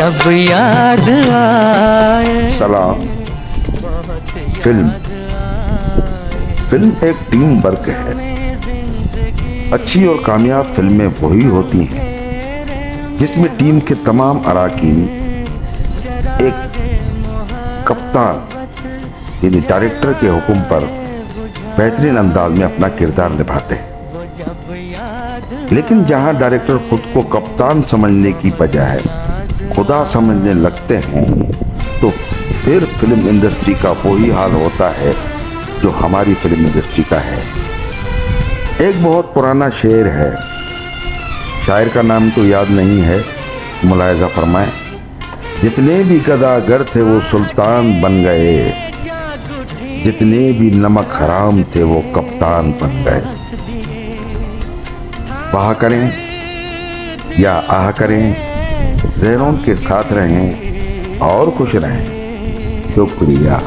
जब याद आए। सलाम। फिल्म एक टीम वर्क है। अच्छी और कामयाब फिल्में वही होती हैं जिसमें टीम के तमाम अराकीन एक कप्तान यानी डायरेक्टर के हुक्म पर बेहतरीन अंदाज में अपना किरदार निभाते हैं। लेकिन जहां डायरेक्टर खुद को कप्तान समझने की बजाय खुदा समझने लगते हैं तो फिर फिल्म इंडस्ट्री का वही हाल होता है जो हमारी फिल्म इंडस्ट्री का है। एक बहुत पुराना शेर है, शायर का नाम तो याद नहीं है, मुलाहिजा फरमाएं। जितने भी गदागर थे वो सुल्तान बन गए, जितने भी नमक हराम थे वो कप्तान बन गए। वाह करें या आह करें, ज़हरों के साथ रहें और खुश रहें। शुक्रिया।